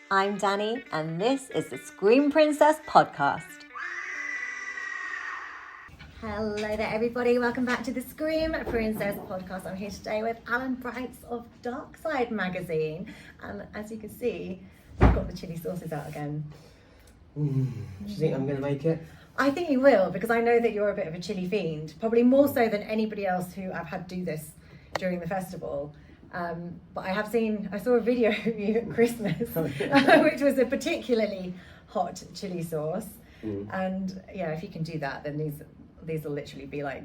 I'm Danny, and this is the Scream Princess podcast. Hello there, everybody. Welcome back to the Scream Princess podcast. I'm here today with Allan Bryce of Darkside Magazine. And as you can see, we've got the chili sauces out again. Do you think I'm going to make it? I think you will, because I know that you're a bit of a chili fiend, probably more so than anybody else who I've had do this during the festival. But I saw a video of you at Christmas, which was a particularly hot chili sauce. And yeah, if you can do that, then these will literally be like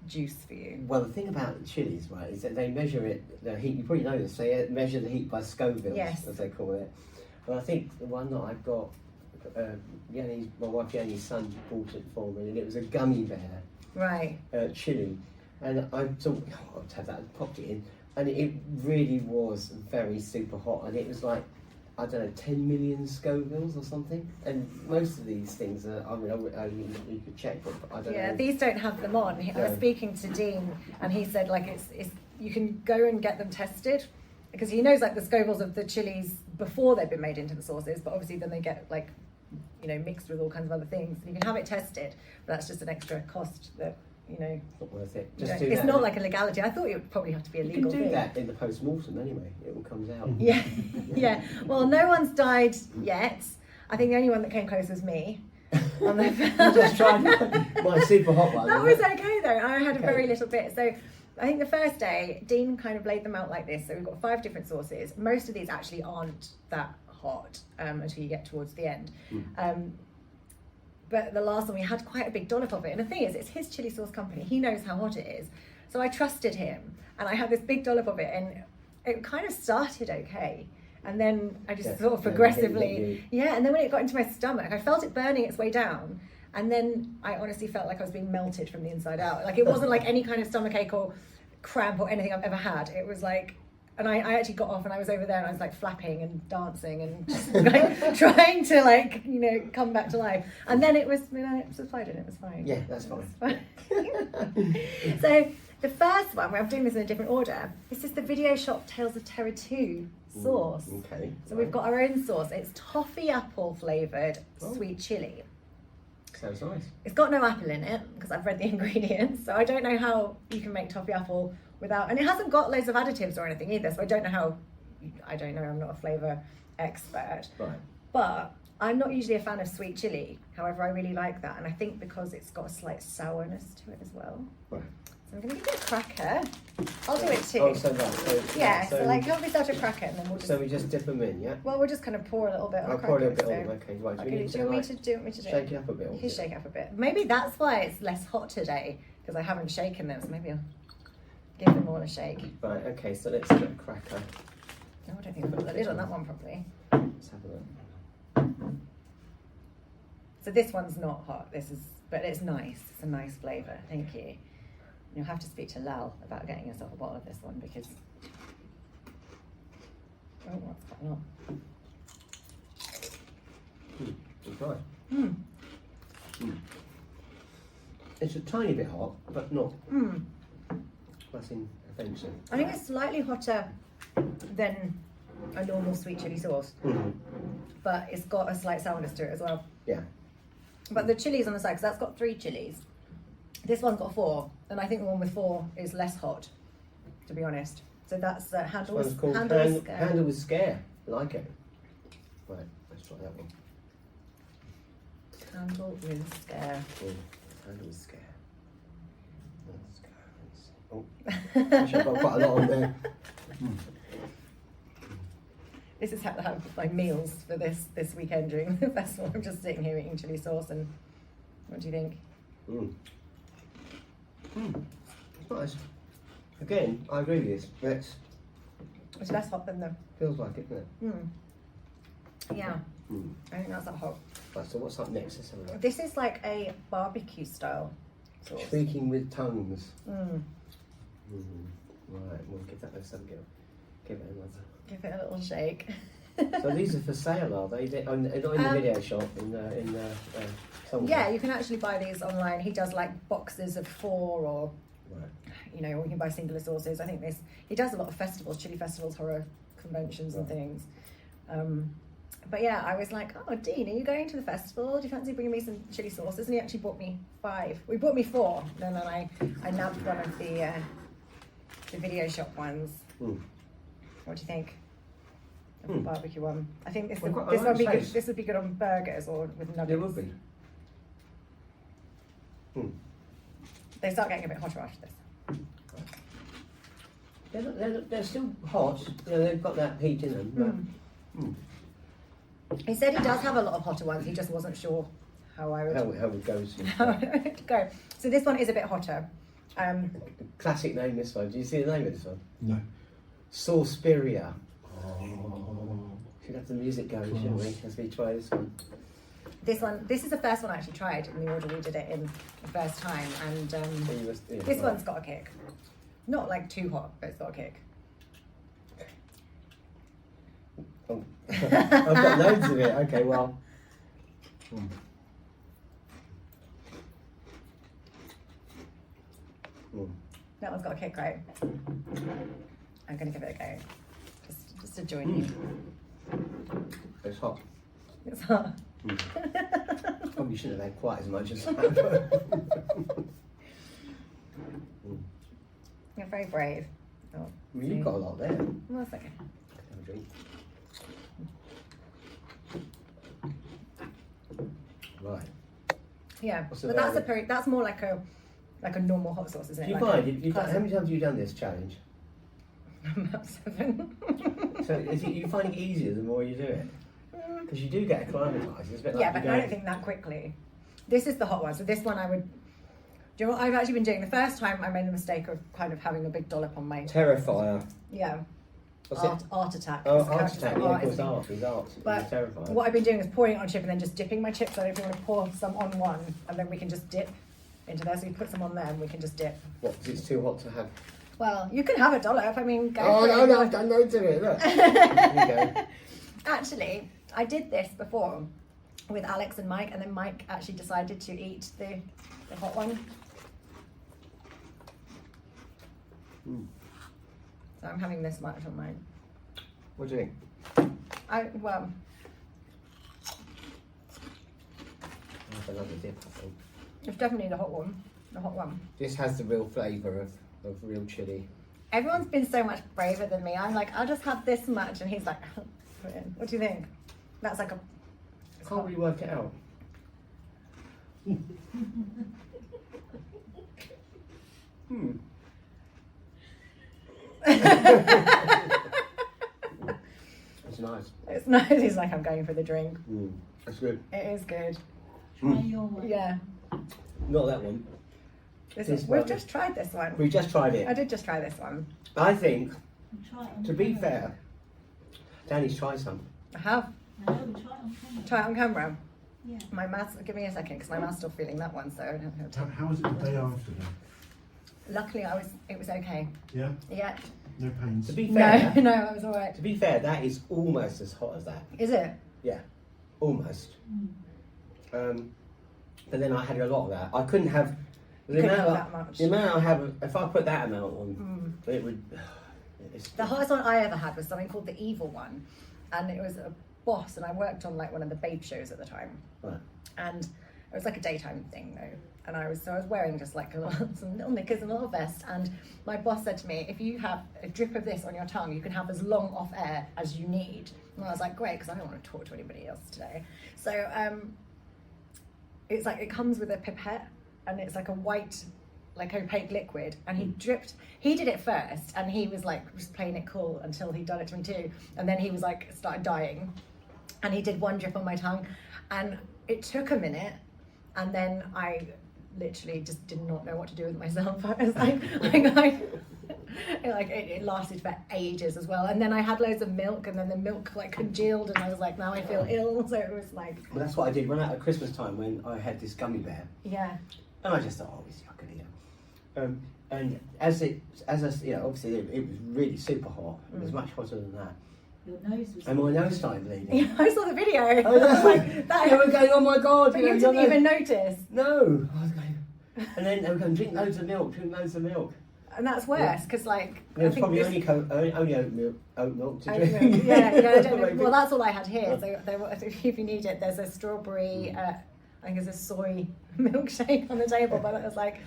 juice for you. Well, the thing about chilies, right, is that they measure the heat. You probably know this. They measure the heat by Scoville, yes, as they call it. But I think the one that I've got, my wife Yanni's son bought it for me, and it was a gummy bear, right? Chili, and I thought, I'd have that, and popped it in, and it really was very super hot, and it was like, I don't know, 10 million Scovilles or something. And most of these things are, you could check, but I don't know. Yeah, these don't have them on. I was speaking to Dean, and he said like it's you can go and get them tested, because he knows like the Scovilles of the chilies before they've been made into the sauces, but obviously then they get like, mixed with all kinds of other things. And you can have it tested, but that's just an extra cost that, It's not worth it. It's not like a legality. I thought it would probably have to be a legal thing. You can do that in the post-mortem anyway. It all comes out. Yeah, yeah. Well, no one's died yet. I think the only one that came close was me. On the just tried my super hot one. That was okay though. I had a very little bit. So I think the first day, Dean kind of laid them out like this. So we've got 5 different sauces. Most of these actually aren't that hot until you get towards the end. But the last one, we had quite a big dollop of it. And the thing is, it's his chili sauce company. He knows how hot it is. So I trusted him. And I had this big dollop of it. And it kind of started okay. And then I just sort of progressively... and then when it got into my stomach, I felt it burning its way down. And then I honestly felt like I was being melted from the inside out. Like it wasn't like any kind of stomachache or cramp or anything I've ever had. It was like... And I actually got off and I was over there and I was like flapping and dancing and just like trying to come back to life. And then it was, I subsided, it was fine. Yeah, that's fine. So the first one, I'm doing this in a different order. This is the Video Shop Tales of Terror 2 sauce. Okay. So we've got our own sauce. It's toffee apple flavoured sweet chilli. Sounds nice. It's got no apple in it because I've read the ingredients. So I don't know how you can make toffee apple without, and it hasn't got loads of additives or anything either, so I don't know, I'm not a flavour expert. Right. But I'm not usually a fan of sweet chilli, however I really like that, and I think because it's got a slight sourness to it as well. Right. So I'm going to give you a cracker. I'll do it too. Oh, so that. So like help yourself to a cracker and then we'll just... So we just dip them in, yeah? Well, we'll just kind of pour a little bit on a cracker. I'll pour a little bit on, okay. Right. Do you want me to do it? Shake it up a bit. You can shake it up a bit. Maybe that's why it's less hot today, because I haven't shaken them, so maybe I'll... give them all a shake. Right, okay, so let's get a cracker. No, I don't think I've got the lid on that one properly. Let's have a look. So this one's not hot, but it's nice. It's a nice flavour, thank you. You'll have to speak to Lal about getting yourself a bottle of this one because... Oh, what's going on? It's nice. It's a tiny bit hot, but not... Nothing offensive. I think it's slightly hotter than a normal sweet chilli sauce, but it's got a slight sourness to it as well. Yeah. But the chilies on the side, because that's got 3 chilies. This one's got 4, and I think the one with 4 is less hot, to be honest. So that's Handle with Scare. Handle with Scare. I like it. Right, let's try that one. Handle with Scare. Handle with Scare. Oh, actually I've got quite a lot on there. This is how I have my meals for this weekend during the festival. I'm just sitting here eating chili sauce, and what do you think? It's nice. Again, I agree with this. It's less hot than the... Feels like it, doesn't it? Yeah. I think that's that hot. Right, so what's up next? Let's have a look. This is like a barbecue style sauce. Speaking with tongues. Mm. Right, we'll give that a some go. Give it another. Give it a little shake. So these are for sale, are they? Not in the video shop, in somewhere. Yeah, you can actually buy these online. He does like boxes of 4 or, right. You know, or you can buy singular sauces. I think he does a lot of festivals, chili festivals, horror conventions and things. But yeah, I was like, oh, Dean, are you going to the festival? Do you fancy bringing me some chili sauces? And he actually bought me 5. We bought me 4. And then I nabbed one of the video shop ones. Mm. What do you think? The barbecue one. I think this Well, would be good. This would be good on burgers or with nuggets. It would be. They start getting a bit hotter after this. They're still hot. You know, they've got that heat in them. But, He said he does have a lot of hotter ones. He just wasn't sure how I would how it goes. how it would go. So this one is a bit hotter. Classic name, this one. Do you see the name of this one? No. Sauceperia. Oh. Should have the music going, shouldn't we? As we try this one. This is the first one I actually tried in the order we did it in the first time, and this one's got a kick. Not like too hot, but it's got a kick. Oh. I've got loads of it. Okay, well. That one's got a kick, right? I'm going to give it a go, just to join you. It's hot. It's hot. Probably shouldn't have had quite as much as that. You're very brave. Oh, Well, you've got a lot there. well, that's okay. Have a drink. Right. Yeah, What's the but that's value? that's more like a normal hot sauce, isn't it? Do you Like find, how many times have you done this challenge? about 7. So you finding it easier the more you do it? Because you do get acclimatised. It's a bit like Yeah, but you I don't think that quickly. This is the hot one. So this one I would. Do you know what I've actually been doing? The first time I made the mistake of kind of having a big dollop on my Terrifier. yeah. What's it? Art attack. Oh, His art character's attack. got Yeah, of art, course, isn't he? art. He's art. But He's terrifying. what I've been doing is pouring it on a chip and then just dipping my chips. So if you want to pour some on one, and then we can just dip into there. So you put some on there, and we can just dip. What? Because it's too hot to have. Well, you can have a dollop. I mean, go Oh for no, it. no, I've done loads of it. Look. There you go. Actually, I did this before with Alex and Mike, and then Mike actually decided to eat the hot one. So I'm having this much on mine. What do you think? Well, I'll have another dip, I think. it's definitely the hot one. The hot one. This has the real flavour of real chilli. Everyone's been so much braver than me. I'm like, I'll just have this much, and he's like, put it in. What do you think? That's like a. I can't really work it out. It's nice. It's nice. He's like, I'm going for the drink. That's good. It is good. Try your one. Yeah. Not that one. This This we've one. just tried this one. We just tried I it. did just try this one. I think, Try it on to be camera. fair, Danny's tried some. I have. I know, we try it on camera. Try it on camera. Yeah. My mouth's, give me a second, because my mouth's still feeling that one, so I don't have time. How was it the day after then? Luckily, it was okay. Yeah? Yeah. No pains? To be No, fair, no, I was alright. to be fair, that is almost as hot as that. Is it? Yeah, almost. Mm. But then I had a lot of that. I couldn't have the Couldn't amount. have that much. The amount I have, if I put that amount on, it would. It's, The hottest one I ever had was something called the Evil One, and it was a boss, and I worked on like one of the babe shows at the time, Right. and it was like a daytime thing though. And I was wearing just like some little knickers and a little vest, and my boss said to me, if you have a drip of this on your tongue, you can have as long off air as you need. And I was like, great, because I don't want to talk to anybody else today. So it's like, it comes with a pipette, and it's like a white, like opaque liquid, and he did it first, and he was like just playing it cool until he'd done it to me too, and then he was like started dying, and he did one drip on my tongue, and it took a minute, and then I literally just did not know what to do with myself. I was like it lasted for ages as well, and then I had loads of milk, and then the milk like congealed, and I was like, now I feel ill. So it was like, Well, that's what I did when at Christmas time when I had this gummy bear, yeah. and I just thought, oh, it's yuck here. And obviously it was really super hot. It was much hotter than that, Your nose was. and my nose started bleeding. Yeah, I saw the video. I I was know. like, that, They were going, oh my god! but know, you your didn't nose- even notice. No, I was going, and then they were going, drink loads of milk. and that's worse because like There was I think probably this- only oat milk to oat drink. milk. Yeah, I don't know. Maybe. Well, that's all I had here. So if you need it, there's a strawberry. I think there's a soy milkshake on the table, but it was like,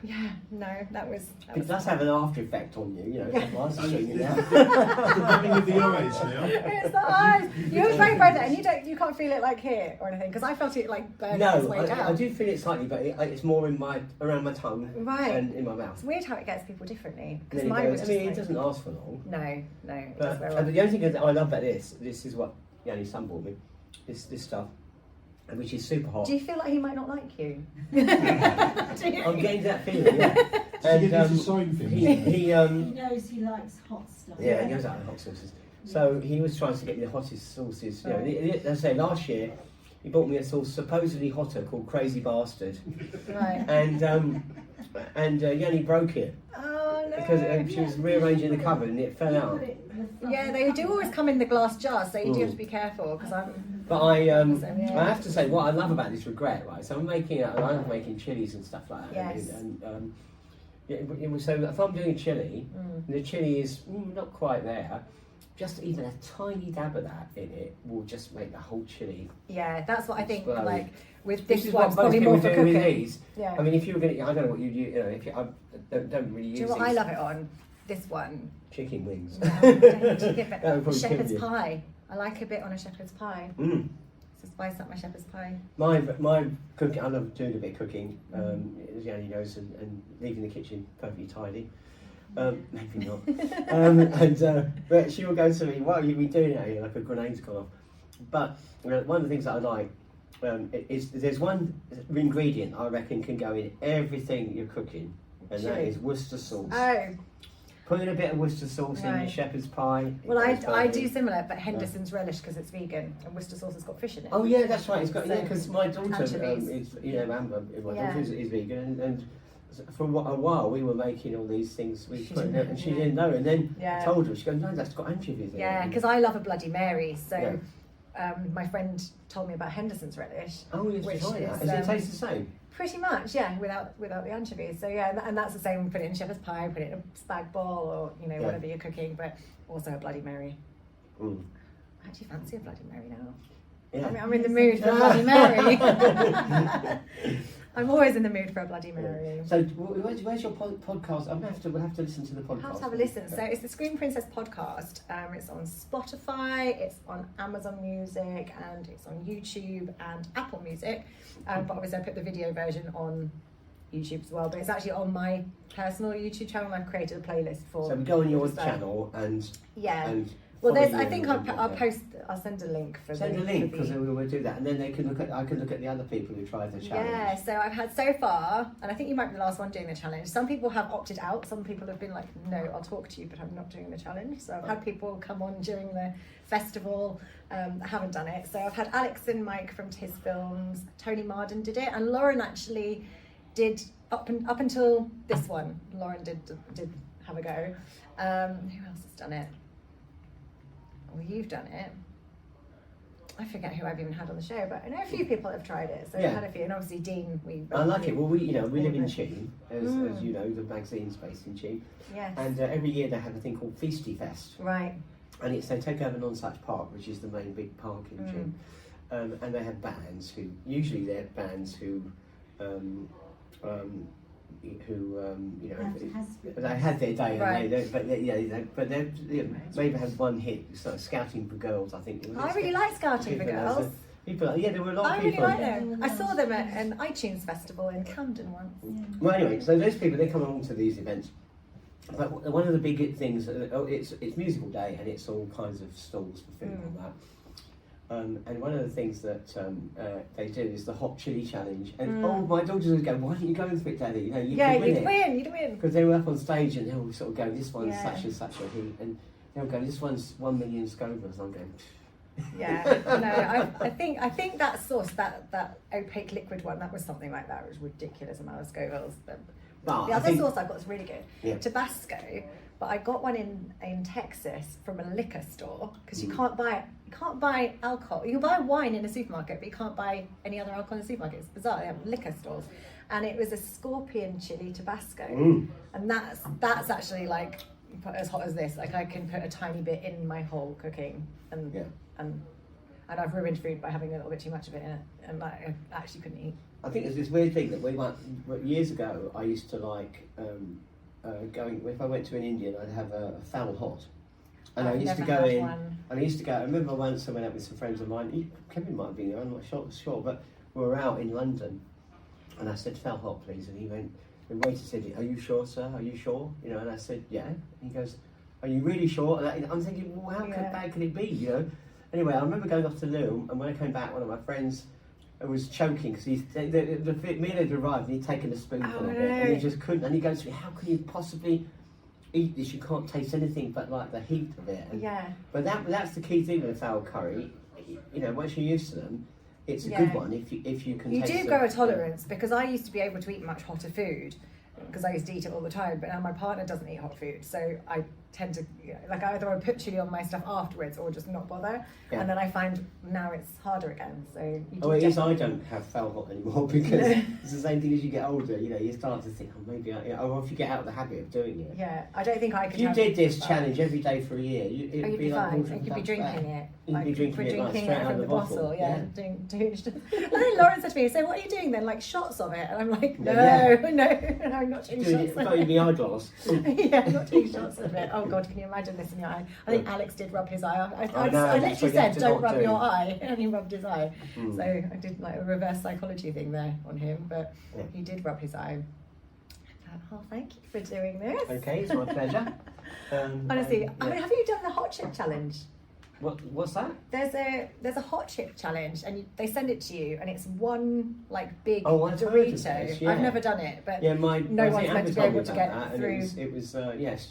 yeah, no, that was. It does have an after effect on you, you know. Yeah. Whilst you're drinking that. Having with the eyes now. It's the eyes. You always very bright there, and you can't feel it like here or anything because I felt it like burning its No, way down. I do feel it slightly, but it's more in around my tongue Right. and in my mouth. It's weird how it gets people differently And because then mine it was goes, just I mean, like, it doesn't last for long. No, it But does wear the off. only thing that I love about this is what Yanni's son bought me, this stuff, which is super hot. Do you feel like he might not like you? I'm getting that feeling, yeah. Did you get his sign thing? he He knows he likes hot stuff. yeah, he goes out with hot sauces. So he was trying to get me the hottest sauces. You know, let's say last year he bought me a sauce supposedly hotter called Crazy Bastard, Right. and Yanni broke it Oh no. because she was rearranging the cupboard and it fell He out. put it in the front Yeah, of they the do cupboard. always come in the glass jars, so you do Mm. have to be careful because I'm. But I yeah. have to say what I love about this regret, right? So I'm making I love making chilies and stuff like that. Yes. And yeah, so if I'm doing a chili, Mm. and the chili is not quite there, just even a tiny dab of that in it will just make the whole chili. Yeah, that's what I think. Explode. Like with This this is one, what it's most probably people more for do with cooking. these. Yeah. I mean, if you were going to, I don't know what you know, if you, I don't really use Do you know what I these love it on? This one. chicken wings. No, don't give it. That would probably kill Shepherd's you. pie. I like a bit on a shepherd's pie. Mm. So spice up my shepherd's pie. My cooking, I love doing a bit of cooking, as Yanni knows, and leaving the kitchen perfectly tidy. Maybe not. But she will go to me, what have you been doing out here? Like a grenade's gone off. But one of the things that I like is there's one ingredient I reckon can go in everything you're cooking, and that Chili. is Worcester sauce. Oh, Put in a bit of Worcester sauce in your Right. shepherd's pie. it well, goes I do perfect. similar, but Henderson's relish because it's vegan and Worcester sauce has got fish in it. Oh yeah, that's right. It's got So, because my daughter anchovies. is Amber. My Yeah. daughter is vegan, and for a while we were making all these things. She And didn't, she yeah. didn't know, and then Yeah. I told her. She goes, "No, that's got anchovies in it." Yeah, because I love a Bloody Mary. So Yeah. my friend told me about Henderson's relish. Oh, yes, which try that. is, Does it taste the same? Pretty much, yeah, without the anchovies. So yeah, and that's the same. Put it in shepherd's pie, put it in a spag bol, or Yeah. whatever you're cooking. But also a Bloody Mary. Mm. I actually fancy a Bloody Mary now. Yeah. I mean, I'm in the mood for a Bloody Mary. I'm always in the mood for a Bloody Mary. So where's your podcast? We'll have to listen to the podcast. Have to have a listen. So it's the Screen Princess podcast. It's on Spotify, it's on Amazon Music, and it's on YouTube and Apple Music. But obviously I put the video version on YouTube as well. But it's actually on my personal YouTube channel. I've created a playlist for. So we go on your So, channel and Yeah. and Well, follow there's. I you think and I'll post. I'll send a link for send the, a link for because the- we will do that, and then they can look at. I can look at the other people who tried the challenge. Yeah, so I've had so far, and I think you might be the last one doing the challenge. Some people have opted out. Some people have been like, no, I'll talk to you, but I'm not doing the challenge. So I've had people come on during the festival that haven't done it. So I've had Alex and Mike from Tis Films, Tony Marden did it, and Lauren actually did up until this one. Lauren did have a go. Who else has done it? Well, you've done it. I forget who I've even had on the show, but I know a few people have tried it. So Yeah. I've had a few, and obviously Dean. I like it. Well, we live in Yeah. Cheam, as you know, the magazine's based in Cheam, Yes. and every year they have a thing called Feasty Fest, Right. and they take over Nonsuch Park, which is the main big park in Cheam, and they have bands who usually they're bands who they had their day, Right. but they maybe had one hit. It's like Scouting for Girls, I think. I really like Scouting for People, Girls. there were a lot I of really people. like them. I saw them at an iTunes festival in Camden once. Well, anyway, so those people, they come along to these events. But one of the big things, it's musical day, and it's all kinds of stalls for food and all that. And one of the things that they do is the hot chili challenge. And my daughters would go, "Why don't you go into it, Daddy? You know, you can win it." You'd win. Because they were up on stage and they all sort of go, "This one's Yeah. such and such a heat," and they'll go, "This one's 1 million Scovilles." I'm going, Yeah, no, I think that sauce, that opaque liquid one, that was something like that. It was ridiculous amount of Scovilles. But But the I other think- sauce I've got is really good. Yeah. Tabasco, but I got one in Texas from a liquor store because you can't buy it You can't buy alcohol. You can buy wine in a supermarket, but you can't buy any other alcohol in a supermarket. It's bizarre. They have liquor stores, and it was a scorpion chili Tabasco, and that's actually like as hot as this. Like I can put a tiny bit in my whole cooking, and I've ruined food by having a little bit too much of it in it, and like, I actually couldn't eat. I think there's this weird thing that years ago I used to like going, if I went to an Indian, I'd have a foul hot. And I used to go in, I remember once I went out with some friends of mine, Kevin might have been there, I'm not sure, but we were out in London, and I said, foul hot please, and he went, the waiter said, are you sure sir, are you sure? You know, and I said, yeah, and he goes, are you really sure? And I'm thinking, well, how bad can it be, you know? Anyway, I remember going off to the loo, and when I came back, one of my friends was choking, because the meal had arrived, and he'd taken a spoonful of it, and he just couldn't, and he goes to me, how can you possibly eat this? You can't taste anything but like the heat of it. And, but that's the key thing with a foul curry. You know, once you're used to them, it's a good one if you can. You taste do grow a tolerance, because I used to be able to eat much hotter food because I used to eat it all the time. But now my partner doesn't eat hot food, so I tend to like either I put chili on my stuff afterwards or just not bother. And then I find now it's harder again. So it is. I don't have foul hot anymore because it's the same thing as you get older. You know, you start to think, or if you get out of the habit of doing it. Yeah, I don't think I could. If you did this challenge every day for a year, it'd be like fine. You could be drinking it. You'd be drinking it like straight out of the bottle. And then Lauren said to me, "So what are you doing then? Like shots of it?" And I'm like, "No, I'm not doing shots of it." Not in the eyeglass. I'm not doing shots of it. Oh God, can you imagine this in your eye? I think Alex did rub his eye. I literally said, "Don't rub your eye," and he rubbed his eye. So I did like a reverse psychology thing there on him, but he did rub his eye. Oh, thank you for doing this. Okay, it's my pleasure. Honestly, I mean, have you done the hot chip challenge? What's that? There's a hot chip challenge, and they send it to you, and it's one like big I've Dorito. heard of this, I've never done it, but no one's meant to be able to get through. It was yes,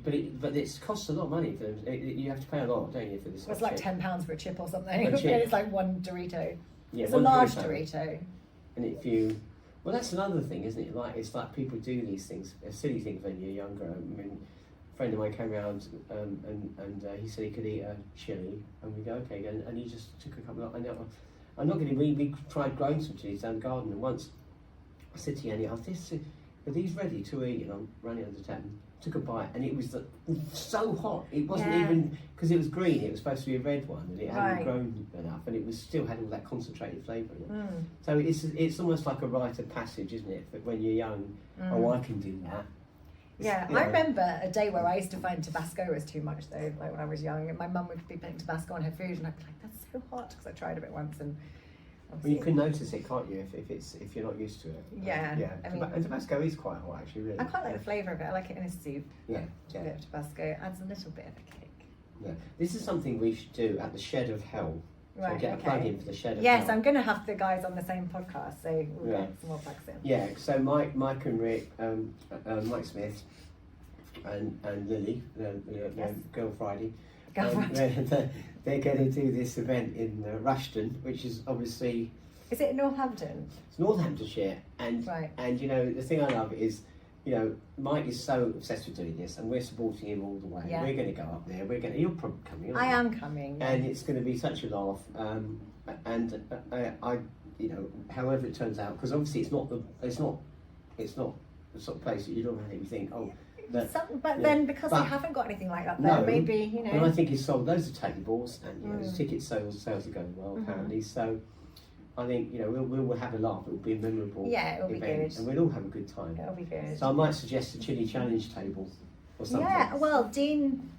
but it costs a lot of money for them. You have to pay a lot, don't you, for this? It's like £10 for a chip or something. A chip. It's like one Dorito. Yeah, it's a large Dorito. And if you, well, that's another thing, isn't it? Like it's like people do these things, silly things when you're younger. I mean, a friend of mine came around and he said he could eat a chili, and we go okay, and he just took a couple of. I'm not going to. We tried growing some chilies down the garden, and once I said to Yanni, "Are these ready to eat?" And I'm running under 10. Took a bite, and it was so hot. It wasn't even because it was green. It was supposed to be a red one, and it hadn't grown enough, and it was still had all that concentrated flavour in it. So it's almost like a rite of passage, isn't it? That when you're young, oh, I can do that. Yeah, I remember a day where I used to find Tabasco was too much though. Like when I was young, and my mum would be putting Tabasco on her food, and I'd be like, "That's so hot," because I tried a bit once, and well, you can notice it, can't you, if you're not used to it? Yeah. And Tabasco is quite hot, actually. Really. I quite like the flavour of it. I like it in a soup. Yeah. A bit of Tabasco adds a little bit of a kick. Yeah. This is something we should do at the Shed of Hell. Right, so get a plug in for the Shed of Hell. Yes, I'm going to have the guys on the same podcast, so we'll get some more plugs in. Yeah, so Mike and Rick, Mike Smith and Lily, Girl Friday, they're going to do this event in Rushton, which is obviously... Is it in Northampton? It's Northamptonshire, and you know, the thing I love is, you know, Mike is so obsessed with doing this, and we're supporting him all the way. Yeah. We're going to go up there. You're probably coming. I am coming. And it's going to be such a laugh. I, you know, however it turns out, because obviously it's not the sort of place that you'd automatically think, oh. Then because they haven't got anything like that there, maybe, you know. And I think he's sold loads of tables, and you know, his ticket sales are going well apparently. So I think, you know, we'll have a laugh. It will be a memorable it'll be good, and we'll all have a good time. It'll be good. So I might suggest a chili challenge table or something. Yeah, well, Dean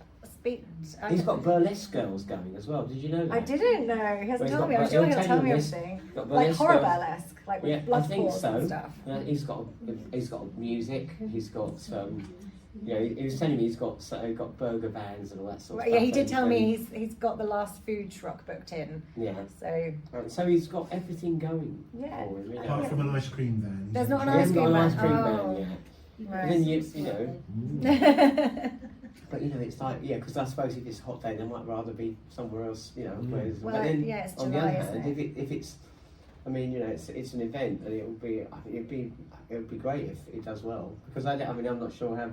he's got burlesque girls going as well. Did you know that? I didn't know. He hasn't told me. I'm sure he'll tell me everything. Like horror burlesque, like with blood sports and stuff. Yeah, he's got music. He's got yeah, he was telling me he's got burger vans and all that sort of stuff. Yeah, he did tell me he's got the last food truck booked in. Yeah. So he's got everything going. Yeah. For him, you know. Apart from an ice cream van. There's not an ice cream van. He hasn't got an ice cream van yet. Right. Then you know. But you know, it's like, yeah, because I suppose if it's a hot day, they might rather be somewhere else, you know. Whereas, well, but then, yeah, it's on July, the other hand, isn't it? if it's, I mean, you know, it's an event, and it would be great if it does well. Because I mean, I'm not sure how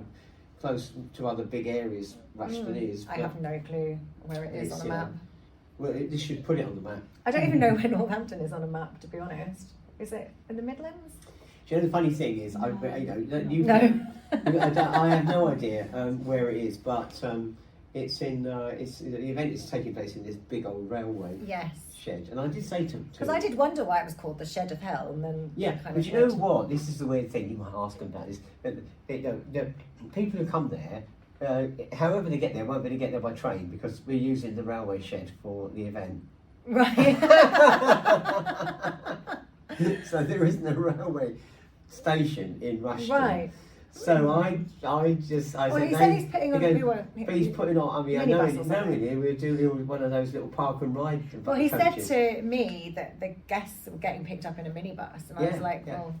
close to other big areas Rushton is. I have no clue where it is on the map. Well, they should put it on the map. I don't even know where Northampton is on a map, to be honest. Is it in the Midlands? Do you know the funny thing is, I have no idea where it is, but it's in. The event is taking place in this big old railway shed, and I did say to because I did wonder why it was called the Shed of Hell, and then but you know what? This is the weird thing. You might ask them about this. The people who come there. However they get there, won't be able to get there by train because we're using the railway shed for the event. Right. So there isn't a railway station in Rushden. Right. So I he said, said he's putting on but he's putting on. I mean, I know we're doing one of those little park and ride. Well, he coaches. said to me that the guests were getting picked up in a minibus, and I was like, well,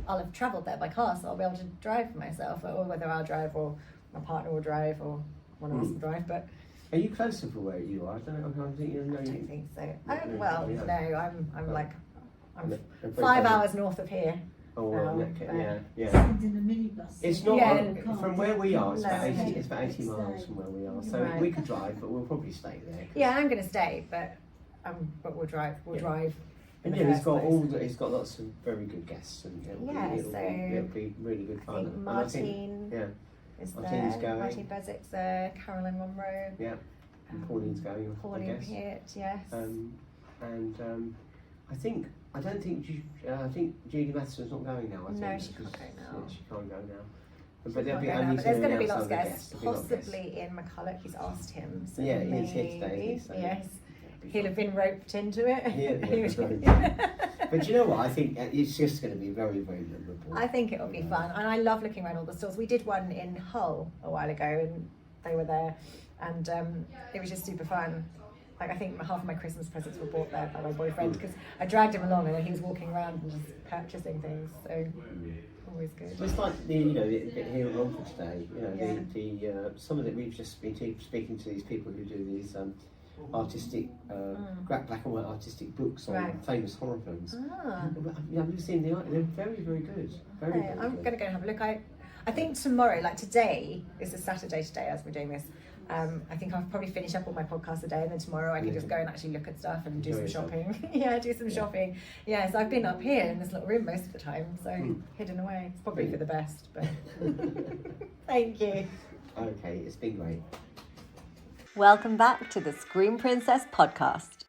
I'll have travelled there by car, so I'll be able to drive for myself, or whether I'll drive or my partner will drive or one of us will drive. But are you closer for where you are? I don't know. I don't think so. I'm 5 hours north of here. Oh, well, yeah. Send in a minibus. It's not from where we are. It's about 80. No. It's about 80 miles from where we are. So we could drive, but we'll probably stay there. Yeah, I'm going to stay, but we'll drive. We'll drive. And he's got lots of very good guests, and it'll be really good fun. I think Martine is Martine's there. going. Martine Bezick's there. Carolyn Monroe. Yeah. And Pauline's going. Pauline Pitt, yes. I think Judy Matheson's not going now. No, she can't go now. She can't go now. But There's going to be lots of guests, possibly Ian McCulloch. He's asked him. So yeah, he's here today. So yes, he'll have been roped into it. But you know what? I think it's just going to be very, very memorable. I think it'll be fun, and I love looking around all the stores. We did one in Hull a while ago, and they were there, and it was just super fun. Like, I think half of my Christmas presents were bought there by my boyfriend because I dragged him along and then he was walking around and just purchasing things. So always good. So it's like here at Romford today. Some of it we've just been speaking to these people who do these artistic, black and white artistic books on famous horror films. I've seen the art. They're very, very good. Very, very I'm good. going to go and have a look. I think tomorrow, like today, is a Saturday today as we're doing this. I think I'll probably finish up all my podcasts today, and then tomorrow I can just go and actually look at stuff and do some shopping. Do some shopping. Yeah, so I've been up here in this little room most of the time, so hidden away. It's probably for the best, but thank you. Okay, it's been great. Welcome back to the Scream Princess podcast.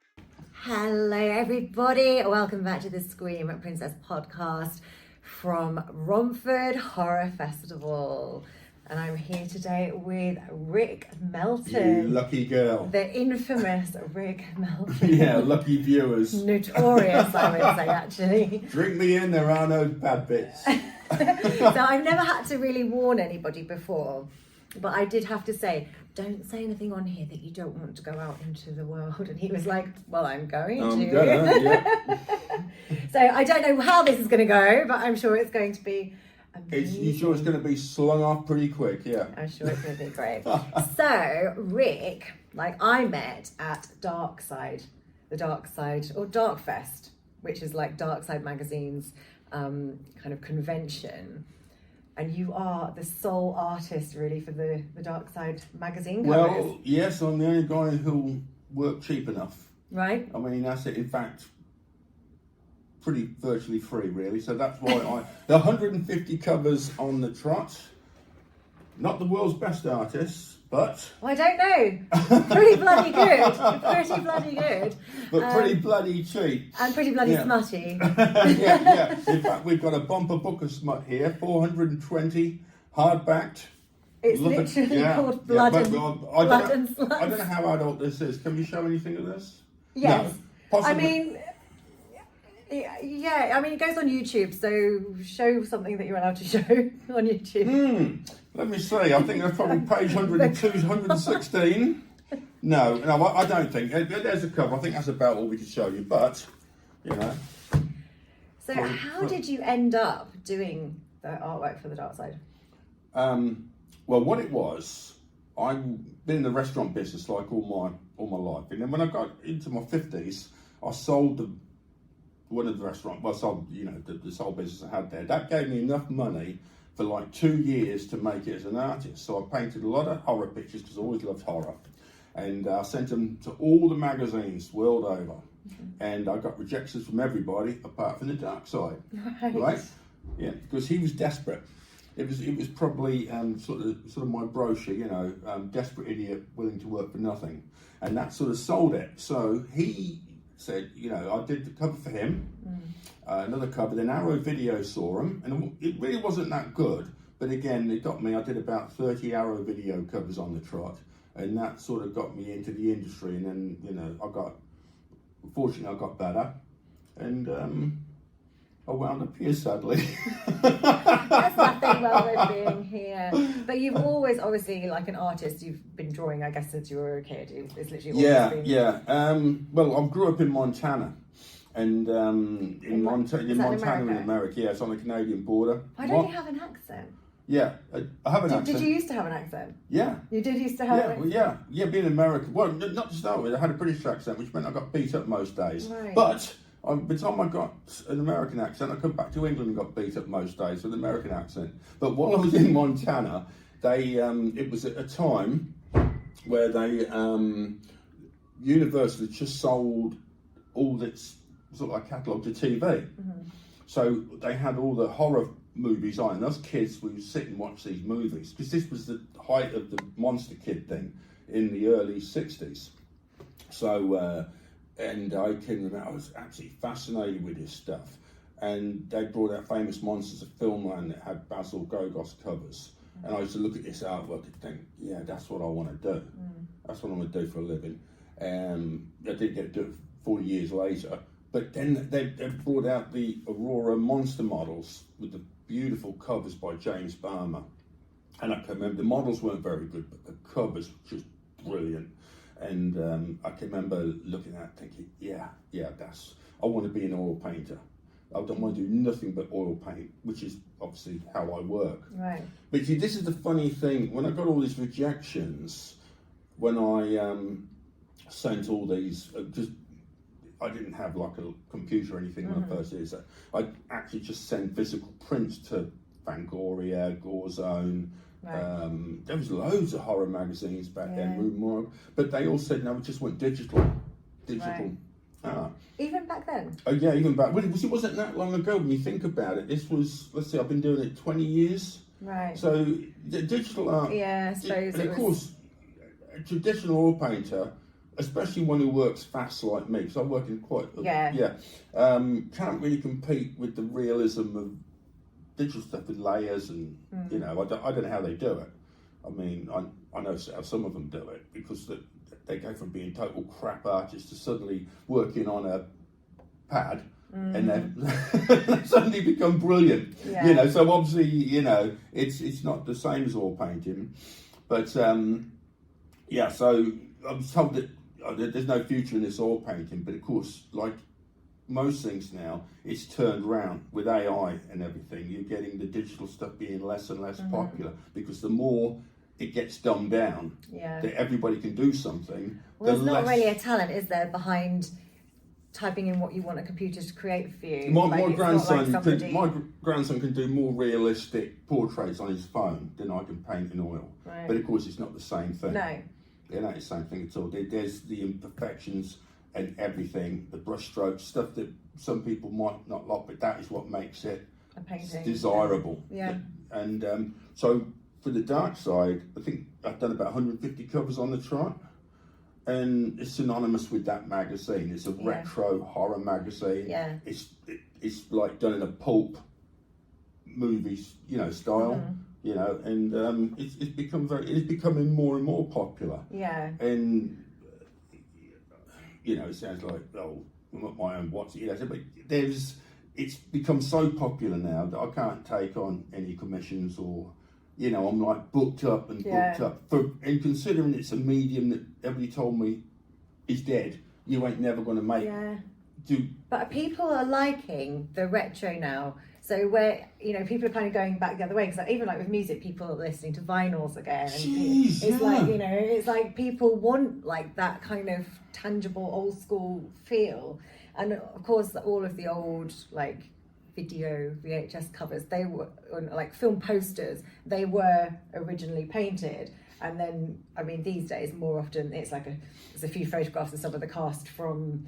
Hello, everybody. Welcome back to the Scream Princess podcast from Romford Horror Festival. And I'm here today with Rick Melton. You lucky girl. The infamous Rick Melton. Yeah, lucky viewers. Notorious, I would say, actually. Drink me in, there are no bad bits. So I've never had to really warn anybody before. But I did have to say, don't say anything on here that you don't want to go out into the world. And he was like, well, I'm going to. So I don't know how this is going to go, but I'm sure it's going to be amazing. You sure it's going to be slung off pretty quick? Yeah. I'm sure it's going to be great. So Rick, I met at Darkside, or Darkfest, which is like Darkside Magazine's kind of convention. And you are the sole artist, really, for the Darkside Magazine covers. Well, yes, I'm the only guy who'll work cheap enough. Right. I mean, that's it. In fact, pretty virtually free, really. So that's why the 150 covers on the trot. Not the world's best artists, but... Well, I don't know. Pretty bloody good. Pretty bloody good. But pretty bloody cheap. And pretty bloody smutty. yeah. In fact, we've got a bumper book of smut here, 420, hardbacked. It's literally called Blood and Sluts. I don't know how adult this is. Can we show anything of this? Yes. No, possibly. I mean... Yeah, I mean, it goes on YouTube, so show something that you're allowed to show on YouTube. Let me see. I think that's probably page 102, 116. No, I don't think. There's a cover. I think that's about all we can show you, but, you know. So how did you end up doing the artwork for the Darkside? Well, what it was, I've been in the restaurant business like all my life. And then when I got into my 50s, I sold one of the restaurants, well, sold, the sole business I had there. That gave me enough money for like 2 years to make it as an artist. So I painted a lot of horror pictures because I always loved horror. And I sent them to all the magazines world over. And I got rejections from everybody apart from the Darkside, right? Yeah, because he was desperate. It was probably sort of my brochure, you know, desperate idiot willing to work for nothing, and that sort of sold it. So he said, you know, I did the cover for him, another cover. Then Arrow Video saw him, and it really wasn't that good. But again, it got me. I did about 30 Arrow Video covers on the trot, and that sort of got me into the industry. And then, you know, fortunately, I got better, and I wound up here, sadly. There's nothing wrong with being here. But you've always, obviously, like an artist, you've been drawing, I guess, since you were a kid. It's literally always been... Yeah. Well, I grew up in Montana. And in Montana in America, yeah, it's on the Canadian border. Why don't you have an accent? Yeah, I have an accent. Did you used to have an accent? Yeah. You did used to have an accent? Yeah, being American. Well, not to start with, I had a British accent, which meant I got beat up most days. Right. But by the time I got an American accent, I come back to England and got beat up most days with an American accent. But while I was in Montana, it was at a time where they Universal had just sold all its sort of like catalogue to TV. So they had all the horror movies on, and us kids, we would sit and watch these movies because this was the height of the Monster Kid thing in the early 60s. So and I can remember I was absolutely fascinated with this stuff, and they brought out Famous Monsters of Filmland that had Basil Gogos covers, and I used to look at this artwork and think, yeah, that's what I want to do. That's what I want to do for a living. I didn't get to do it 40 years later. But then they brought out the Aurora monster models with the beautiful covers by James Barmer. And I can remember the models weren't very good, but the covers were just brilliant. And I can remember looking at it thinking, yeah, I want to be an oil painter. I don't want to do nothing but oil paint, which is obviously how I work. Right. But see, this is the funny thing. When I got all these rejections, when I sent all these, I didn't have like a computer or anything when I first did it. I actually just sent physical prints to Fangoria, Gorezone. Right. There was loads of horror magazines back then, Rue Morgue, but they all said, no, we just want digital. Right. Even back then? Oh yeah, even back. Well, it wasn't that long ago when you think about it. This was, let's see, I've been doing it 20 years. Right. So the digital art. Yeah, I suppose. And of course, a traditional oil painter, especially one who works fast like me, because I work in can't really compete with the realism of digital stuff with layers and you know, I don't know how they do it. I mean, I know how some of them do it because they go from being total crap artists to suddenly working on a pad and then suddenly become brilliant. Yeah. You know, so obviously, you know, it's not the same as oil painting, but so I was told that there's no future in this oil painting, but of course, like most things now, it's turned around with AI and everything. You're getting the digital stuff being less and less popular because the more it gets dumbed down, that everybody can do something. Well, there's not really a talent, is there, behind typing in what you want a computer to create for you? My grandson can do more realistic portraits on his phone than I can paint in oil. Right. But of course, it's not the same thing. No. It ain't the same thing at all. There's the imperfections and everything, the brush strokes, stuff that some people might not like, but that is what makes it a painting desirable. Yeah. And so for the Darkside, I think I've done about 150 covers on the trot, and it's synonymous with that magazine. It's a retro horror magazine. Yeah. It's like done in a pulp movies, you know, style. You know, and it's becoming more and more popular. Yeah. And you know, it sounds like, oh, I'm not my own what's it, you know, but it's become so popular now that I can't take on any commissions or, you know, I'm like booked up. And considering it's a medium that everybody told me is dead, you ain't never going to make. Yeah. But people are liking the retro now. So where, you know, people are kind of going back the other way, because like, even like with music, people are listening to vinyls again. And it's like, you know, it's like people want like that kind of tangible old school feel. And of course, all of the old like video VHS covers, they were like film posters, they were originally painted. And then, I mean, these days more often it's like there's a few photographs of some of the cast from,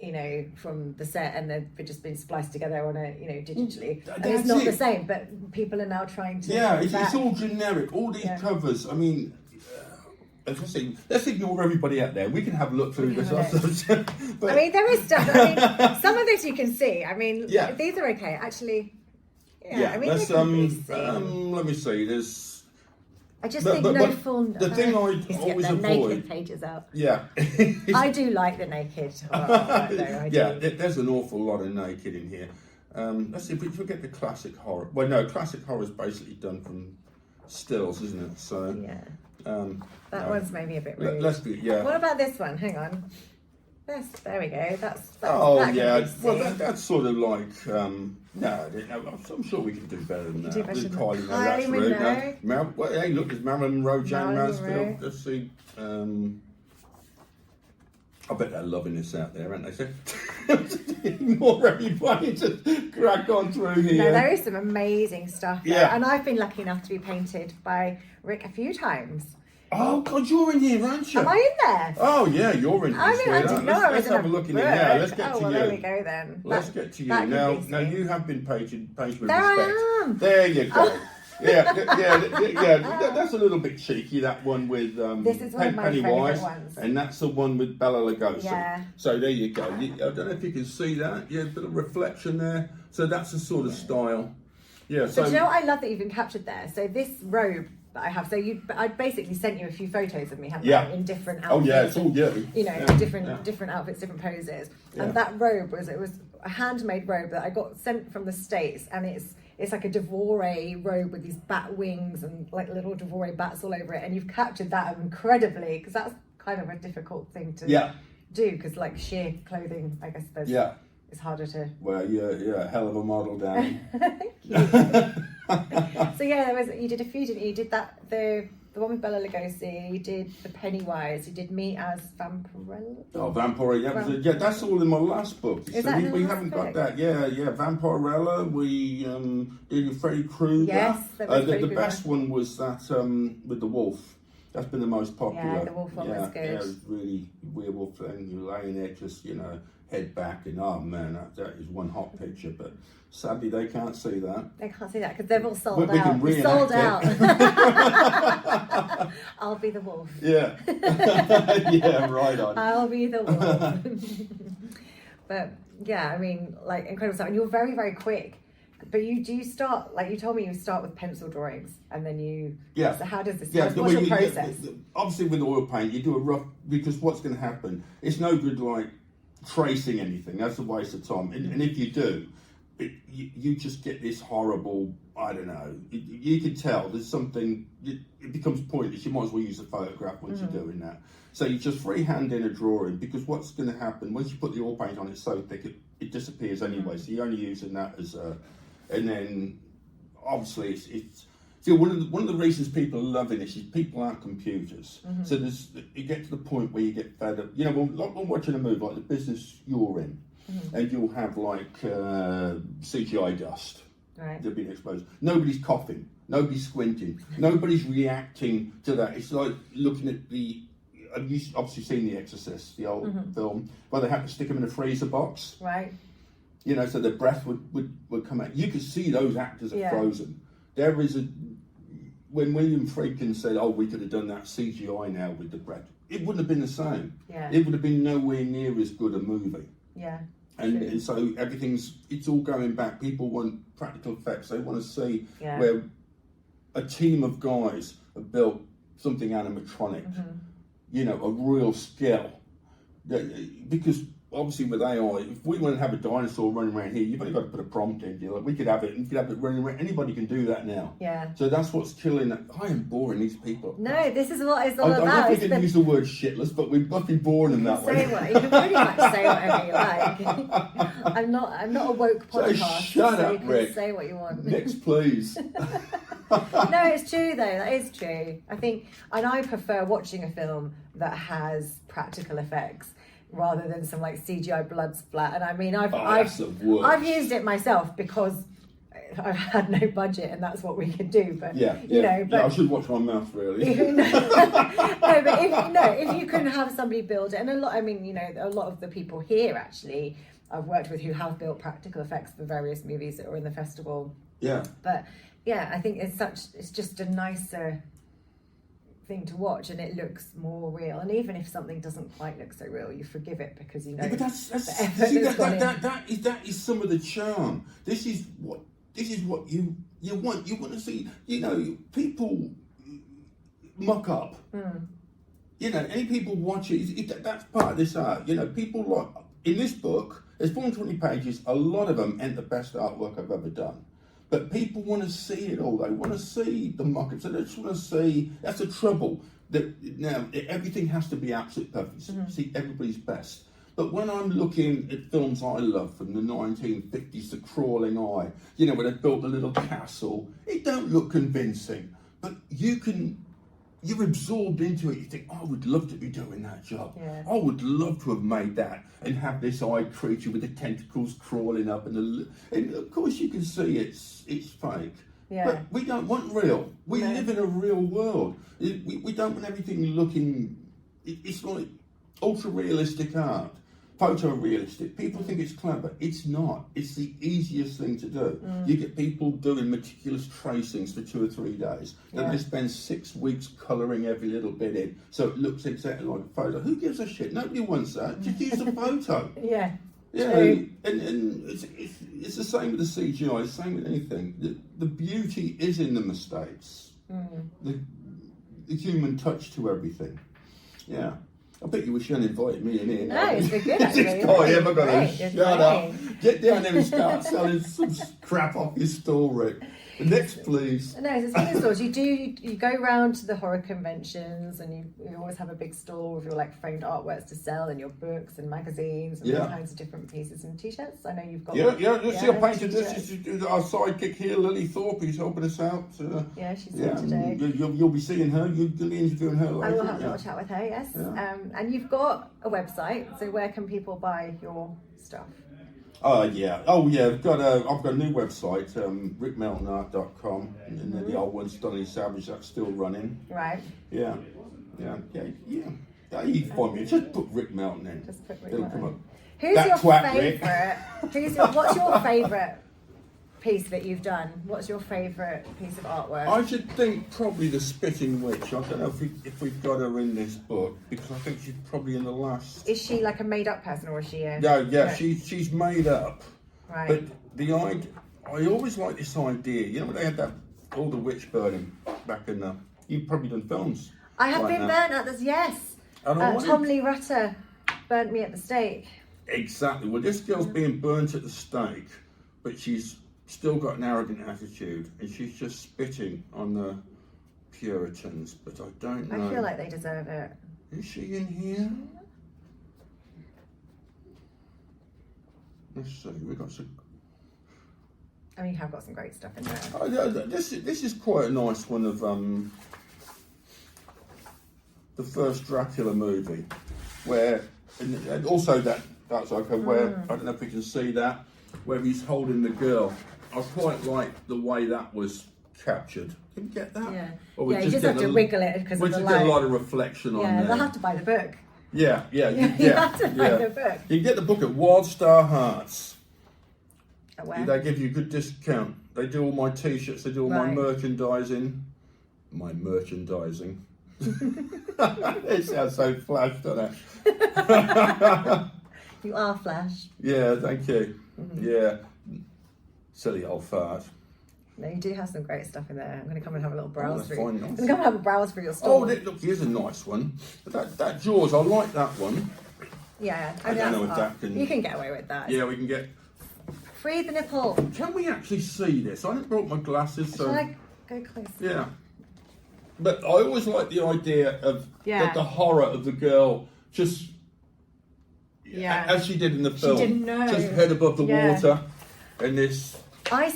you know, from the set, and they've just been spliced together on a, you know, digitally. And it's not the same, but people are now trying to. Yeah, it's all generic. All these covers. I mean, let's ignore everybody out there. We can have a look through this ourselves. But, I mean, there is stuff. I mean, some of this you can see. I mean, these are okay. Actually, I mean, let's, they can be seen. let me see. There's. I just think no full. The thing I always avoid. Naked pages out. Yeah. I do like the naked. Though, there's an awful lot of naked in here. Let's see if we forget the classic horror. Well, no, classic horror is basically done from stills, isn't it? So that one's maybe a bit rude. Let's be What about this one? Hang on. There we go. That's well, that's sort of like no, I'm sure we can do better than that. Kylie Minogue. Well, hey, look, there's Marilyn Monroe, Jane Mansfield. Let's see. I bet they're loving this out there, aren't they? So, ignore everybody, just crack on through here. No, there is some amazing stuff there. And I've been lucky enough to be painted by Rick a few times. Oh God, you're in here, aren't you? Am I in there? Oh yeah, you're in here. I didn't know I was let's in have a look in here now. Let's get to you. There we go then. Let's get to you now. Now you have been painted with respect. I am. There you go. Yeah. That's a little bit cheeky. That one with this is one of my favourite ones, and that's the one with Bela Lugosi. Yeah. So there you go. I don't know if you can see that. Yeah, a bit of reflection there. So that's the sort of style. Yeah. So do you know what I love that you've been captured there? So this robe that I have. So I basically sent you a few photos of me, haven't I? In different outfits. Oh yeah, it's all you. You know, different outfits, different poses. Yeah. And that robe was a handmade robe that I got sent from the States, and it's like a Devore robe with these bat wings and like little Devore bats all over it. And you've captured that incredibly, because that's kind of a difficult thing to do, because like sheer clothing, I guess. It's harder to. Well, you're a hell of a model, Danny. Thank you. So you did a few, didn't you? You did that the one with Bela Lugosi. You did the Pennywise. You did me as Vampirella. Oh, Vampirella. Yeah, that's all in my last book. Is that we haven't got that. Yeah, Vampirella. We did Freddy Krueger. Yes, the best one was that with the wolf. That's been the most popular. Yeah, the wolf one was good. Yeah, it was really werewolf thing. You're laying there, just head back, and oh man, that is one hot picture. But sadly, they can't see that. They can't see that because they've all sold we out. Can reenact sold out. I'll be the wolf. Yeah. Yeah, right on. I'll be the wolf. But yeah, I mean, like incredible stuff, and you're very, very quick. But you start, like you told me, you start with pencil drawings, and then you. Yeah. So how does this? Yeah. What's your process? Obviously, with oil paint, you do a rough, because what's going to happen? It's no good like tracing anything. That's a waste of time. And if you do, you just get this horrible. I don't know. You can tell there's something. It becomes pointless. You might as well use a photograph once you're doing that. So you just freehand in a drawing, because what's going to happen once you put the oil paint on? It's so thick it disappears anyway. So you're only using that as a. And then, obviously, it's one of the reasons people are loving this is people aren't computers. So you get to the point where you get fed up. You know, when watching a movie like The Business you're in, and you'll have like CGI dust. Right. They're being exposed. Nobody's coughing. Nobody's squinting. Nobody's reacting to that. It's like looking at you've obviously seen The Exorcist, the old film, where they had to stick them in a freezer box. Right. You know, so the breath would come out. You could see those actors are frozen. There is when William Friedkin said, "Oh, we could have done that CGI now with the breath," it wouldn't have been the same. Yeah. It would have been nowhere near as good a movie. Yeah. And so it's all going back. People want practical effects. They want to see where a team of guys have built something animatronic. You know, a real skill. Because obviously with AI, if we want to have a dinosaur running around here, you've only got to put a prompt in. Like, we could have it, and you could have it running around. Anybody can do that now. Yeah. So that's what's killing it. I am boring these people. No, this is what it's all about. I don't think we can use the word shitless, but we've got to be boring in that way. You can pretty much say whatever you like. I'm not a woke podcast. So shut up, you can Rick. Say what you want. Next, please. No, it's true though. That is true. I think, and I prefer watching a film that has practical effects rather than some like CGI blood splat. And I mean, I've used it myself because I've had no budget and that's what we could do. But Yeah, you know, but I should watch my mouth really. if you can have somebody build it, and a lot, I mean, you know, a lot of the people here actually I've worked with who have built practical effects for various movies that were in the festival. Yeah. But yeah, I think it's just a nicer thing to watch, and it looks more real. And even if something doesn't quite look so real, you forgive it because you know. Yeah, but that is some of the charm. This is what you want. You want to see, you know, people muck up. You know, any people watch it. That's part of this art. You know, people like in this book. There's 420 pages. A lot of them ain't the best artwork I've ever done. But people want to see it all. They want to see the mock-ups. They just want to see. That's the trouble. That now everything has to be absolute perfect. See everybody's best. But when I'm looking at films I love from the 1950s, The Crawling Eye, you know, where they built the little castle, it don't look convincing. But you're absorbed into it. You think, I would love to be doing that job. Yeah. I would love to have made that and have this eyed creature with the tentacles crawling up, and of course you can see it's fake. Yeah. But we don't want real. We No. live in a real world. We don't want everything looking. It's like ultra realistic art, photorealistic. People think it's clever. It's not. It's the easiest thing to do. You get people doing meticulous tracings for 2 or 3 days. Then they spend 6 weeks colouring every little bit in so it looks exactly like a photo. Who gives a shit? Nobody wants that. Just use a photo. Yeah. Yeah, True. and it's the same with the CGI. It's the same with anything. The beauty is in the mistakes. The human touch to everything. Yeah. I bet you wish you hadn't invited me in here. No, it's been good actually. This guy ever got to Great, it's shut up. great. Get down there and start selling some crap off your stall, Rick. Next, please. No, it's speaking of stores, you go round to the horror conventions, and you always have a big stall with your like framed artworks to sell, and your books and magazines and all kinds of different pieces and t-shirts. I know you've got. You see, I painted t-shirts. this. This is our sidekick here, Lily Thorpe, who's helping us out. Yeah, she's here today. You'll be seeing her. You'll be interviewing her later. I will have a little chat with her. Yes. Yeah. And you've got a website. So where can people buy your stuff? Yeah. Oh, yeah. I've got a new website, rickmeltonart.com, and then the old one's Donnelly Savage. That's still running. Right. Yeah. Yeah. You can find me. Just put Rick Melton in. Just put Rick It'll Melton. come up. Who's That your twat, Rick. favourite? What's your favourite piece that you've done? What's your favourite piece of artwork? I should think probably the Spitting Witch. I don't know if we've got her in this book, because I think she's probably in the last. Is she like a made-up person, or is she a? No, yeah, she's made up. Right. But the idea, I always like this idea. You know when they had all the witch burning back in the. You've probably done films. I have like been that. burnt at this. Yes. And I Tom Lee Rutter burnt me at the stake. Exactly. Well, this girl's being burnt at the stake, but she's still got an arrogant attitude, and she's just spitting on the Puritans. But I don't know. I feel like they deserve it. Is she in here? Let's see. We got some. I mean, you have got some great stuff in there. Oh, yeah, this is quite a nice one of the first Dracula movie, where and also that's like where I don't know if we can see that, where he's holding the girl. I quite like the way that was captured. Can you get that? Yeah. Or we You just have to wiggle it because we of the just get a light. lot of reflection on Yeah, there. they'll have to buy the book. Yeah. You have to buy the book. You can get the book at Wild Star Hearts. At where? They give you a good discount. They do all my t-shirts. They do all my Right. merchandising. My merchandising. It sounds so flash, doesn't it? You are Flash. Yeah, thank you. Yeah. Silly old fart. No, you do have some great stuff in there. I'm going to come and have a little browse that's through. fine, I'm nice. going to come and have a browse through your Oh, store. look, here's a nice one. That Jaws, I like that one. Yeah, I don't know if that's that art. can- You can get away with that. Yeah, we can get. Free the nipple. Can we actually see this? I haven't brought my glasses, so. Shall I go close? Yeah. But I always like the idea of Yeah. the horror of the girl just. Yeah. As she did in the film. didn't know. Just head above the Yeah. water. And this. I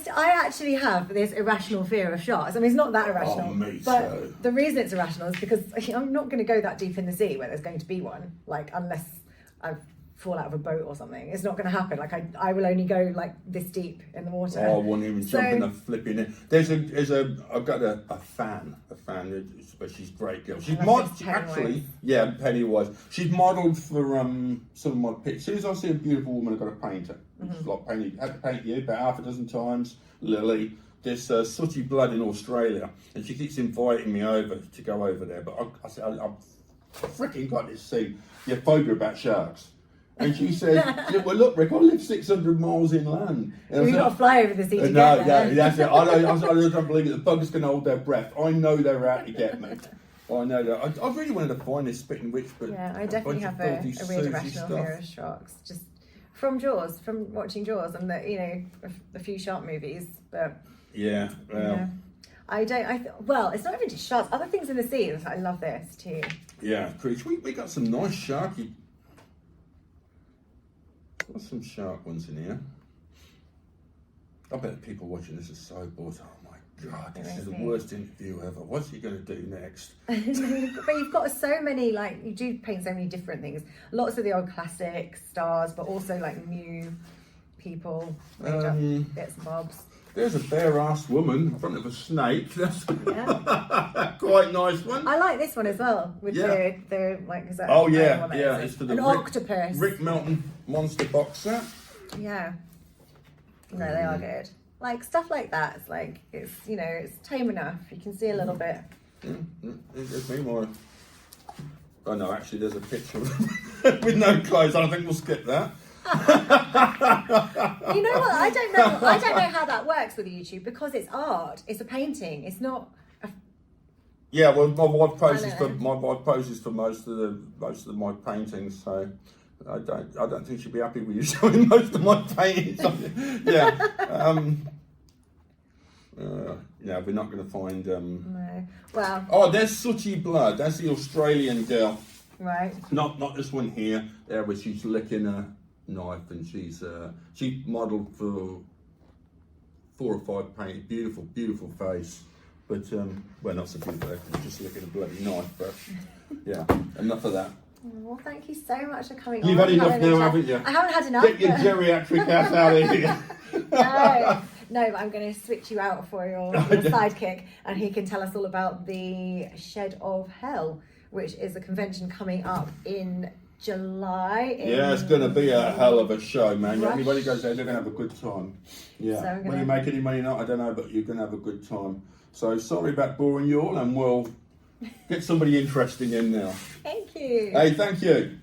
actually have this irrational fear of sharks. I mean, it's not that irrational. Oh, me but too. the reason it's irrational is because I'm not going to go that deep in the sea where there's going to be one. Like, unless I've fall out of a boat or something. It's not going to happen. Like I will only go like this deep in the water. Oh, I won't even jump in a flipping in. I've got a fan, but she's a great girl. She's Pennywise. Pennywise. She's modelled for some of my pictures. As soon as I see a beautiful woman, I've got to paint her. It's like painting. I had to paint you about half a dozen times. Lily, this sooty blood in Australia, and she keeps inviting me over to go over there. But I said, I've freaking got this thing. Your phobia about sharks. And she said, well, look, Rick, I live 600 miles inland. You've got to fly over the sea to No, get there. that's it. I don't believe it. The buggers can hold their breath. I know they're out to get me. I know that. I really wanted to find this spitting witch, but Yeah, I definitely have a weird irrational fear of sharks. Just from Jaws, from watching Jaws and a few shark movies. But yeah, well. Yeah. Well, it's not even just sharks. Other things in the sea. I love this too. Yeah, Preach. We got some nice sharky. Got some shark ones in here. I bet people watching this are so bored. Oh my God, this is the worst interview ever. What's he going to do next? But you've got so many, like, you do paint so many different things. Lots of the old classic stars, but also like new people, made up bits and bobs. There's a bare-assed woman in front of a snake. That's quite nice one. I like this one as well with the like. Is that it's for the octopus. Rick Melton monster box set. Yeah. No, they are good. Like stuff like that. It's like it's tame enough. You can see a little bit. It's me more. Oh no, actually, there's a picture with no clothes. I think we'll skip that. You know what? I don't know how that works with YouTube because it's art. It's a painting. It's not. Yeah, well, my wife poses for most of my paintings, so I don't think she'd be happy with you showing most of my paintings. Yeah, we're not going to find. No. Well. Oh, there's Sooty Blood. That's the Australian girl. Right. Not this one here. There, where she's licking a knife, and she modelled for 4 or 5 paintings. Beautiful face, but well, not so beautiful. Just licking a bloody knife. But yeah, enough of that. Well, thank you so much for coming You've on. had enough now, haven't you? I haven't had enough. Get your geriatric ass out of here. No, but I'm going to switch you out for your sidekick, and he can tell us all about the Shed of Hell, which is a convention coming up in July. Yeah, it's going to be a hell of a show, man. Everybody goes there, they're going to have a good time. Yeah. So whether you make any money or not, I don't know, but you're going to have a good time. So sorry about boring you all, and we'll get somebody interesting in now. Thank you. Hey, thank you.